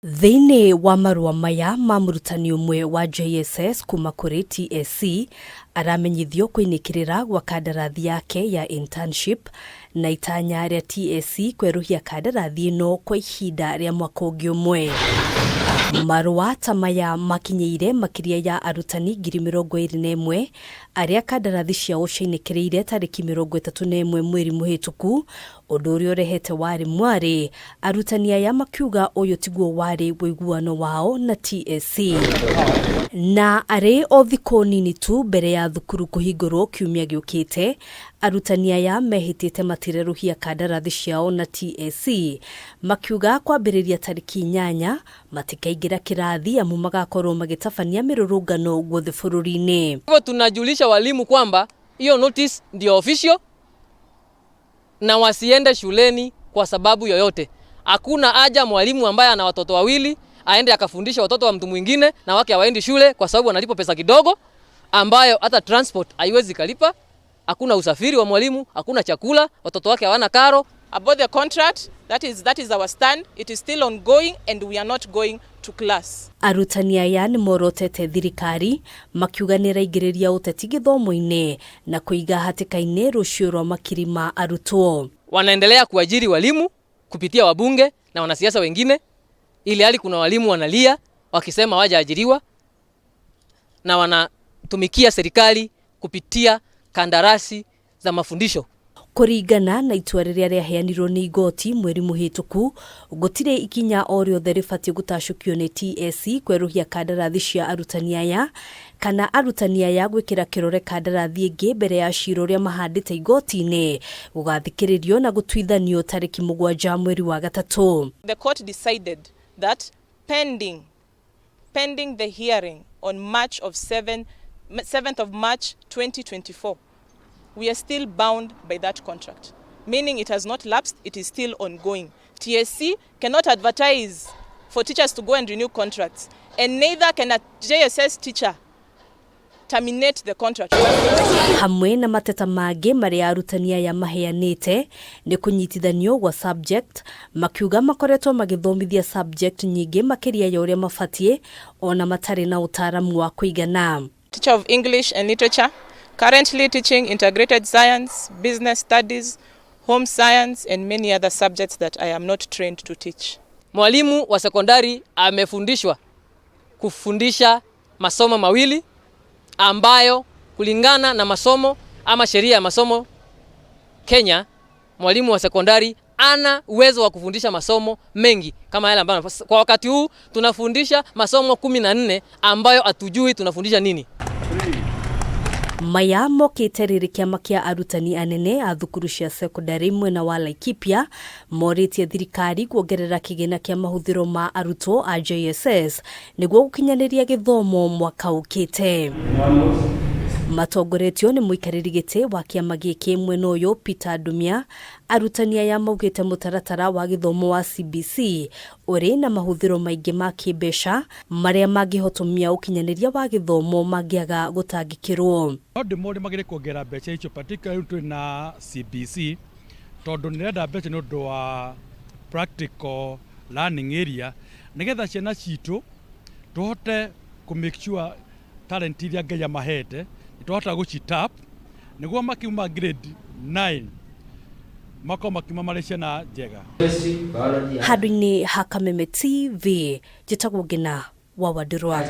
Thĩinĩ wa marũa maya ma mũrutani ũmwe wa JSS kuma kũrĩ TSC aramenyithio kwĩnĩkĩrĩra gwa kandarathi yake ya internship na itanya rĩa TSC kweruhia kandarathi ĩno kwa ihinda rĩa mwaka ũngĩ ũmwe. Marũa ta maya makinyĩire makĩria ya arutani 21,000 arĩa kandarathi ciao ciainĩkĩrĩire tarĩki 31 mweri mũhĩtũku, ũndũ ũrĩa ũrehete wari mwari. Arutani aya makiuga ũyũ tiguo warĩ wĩiguano wao na TSC. Na arĩ o thikũ nini tu mbere ya thukuru kũhingũrwo kiumia gĩũkĩte, arutani aya mehĩtĩte matireruhia kandarathi ciao na TSC, makiuga kwambĩrĩria tarĩki 8 matikaingĩra kĩrathi amu magakorwo magĩtabania mĩrũrũngano guothe bũrũri-inĩ. Hivyo tunajulisha walimu kwamba hiyo notice ndio official na wasiende shuleni kwa sababu yoyote. Hakuna haja mwalimu ambaye ana watoto wawili aende akafundisha watoto wa mtu mwingine na wake hawaendi shule kwa sababu wanalipa pesa kidogo ambayo hata transport haiwezi kalipa. Hakuna usafiri wa mwalimu, hakuna chakula, watoto wake hawana karo. About the contract, that is our stand. It is still ongoing and we are not going to class. Arutani aya nĩ morotete thirikari makiuga nĩ ĩraingĩrĩria ũteti gĩthomo-inĩ na kũiga hatĩka-inĩ rũciũ rwa makiri ma arutwo. Wanaendelea kuajiri walimu kupitia wabunge na wanasiasa wengine, ili hali kuna walimu wanalia wakisema hawajaajiriwa na wanatumikia serikali kupitia kandarasi za mafundisho. Kũringana na itua rĩrĩa rĩaheanirwo nĩ igoti mweri mũhĩtũku, gũtirĩ ikinya o rĩothe rĩbatiĩ gũtacũkio nĩ TSC kweruhia kandarathi cia arutani aya kana arutani aya gwĩkĩra kĩrore kandarathi ĩngĩ mbere ya cira ũrĩa mahandĩte igoti-inĩ gũgathikĩrĩrio na gũtuithanio tarĩki 7 mweri wa gatatũ. The court decided that pending the hearing on 7th of March 2024, we are still bound by that contract, meaning it has not lapsed, it is still ongoing. TSC cannot advertise for teachers to go and renew contracts, and neither can a JSS teacher terminate the contract. Hamwe na mateta mangĩ marĩa arutani aya maheanĩte nĩ kũnyitithanio gwa subject, makiuga makoretwo magĩthomithia subject nyingĩ makĩria ya ũrĩa mabatiĩ ona matarĩ na ũtaaramu wa kũigana. Teacher of English and Literature, currently teaching integrated science, business studies, home science and many other subjects that I am not trained to teach. Mwalimu wa sekondari amefundishwa kufundisha masomo mawili ambayo kulingana na masomo ama sheria ya masomo Kenya, mwalimu wa sekondari ana uwezo wa kufundisha masomo mengi kama yale ambayo kwa wakati huu tunafundisha masomo 14 ambayo hatujui tunafundisha nini. Maya mokĩte rĩrĩ kĩama kĩa arutani anene a thukuru cia sekondari mwena wa Laikipia morĩtie thirikari kuongerera kĩgĩna kĩa mahũthĩro ma arutwo a JSS nĩguo gũkinyanĩria gĩthomo mwaka ũkĩte. Matongoretio nĩ mũikarĩri gĩtĩ wa kĩama gĩkĩ mwena ũyũ Peter Dumia. Arutani aya maugĩte mũtaratara wa gĩthomo wa CBC ũrĩ na mahũthĩro maingĩ ma kĩmbeca marĩa mangĩhotomia ũkinyanĩria wa gĩthomo mangĩaga gũtangĩkĩrwo. Maũndũ mothe magĩrĩ kuongerera mbeca icio particularly na CBC tondũ nĩrenda mbeca nĩ ũndũ wa practical learning area nĩgetha ciana citũ tũhote ku make sure talent iria Ngai mahete tũhota gũcitap nĩguo makiuma grade 9 makiuma marĩ ciana njega. Handũ-inĩ ha Kameme TV njĩtagwo Ngina wa Wandĩrwa.